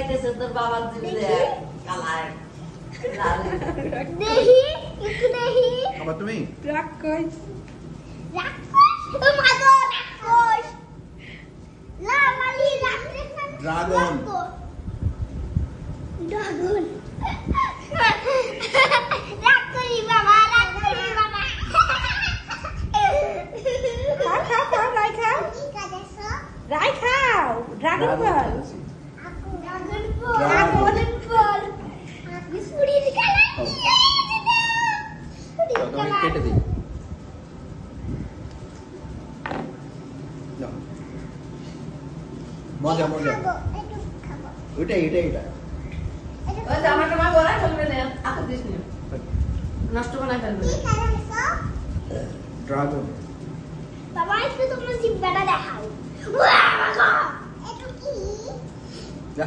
লাগাইতেছে তোর বাবার জিভে কালার লাল দেখি একটু দেখি আবার তুমি রাক্ষস রাক্ষস ও মা গো রাক্ষস লামালি রাক্ষস ড্রাগন ড্রাগন রাক্ষসী বাবা রাক্ষসী বাবা খাও রাই খাও কি কাজেছো রাই খাও ড্রাগন বল ড্রাগন ড্রাগন বল বিস্কুটের কালার তুমি কেটে দিই নাও। মজা মজা ওইটা এটা এটা ওই জামা টামা পরা চলবে না আপু দিস নি নষ্ট বানাই ফেলবে ড্রাগন বাবা একটু তোমার জিব্বাটা দেখাও ওয়া বাবা এটা কি যা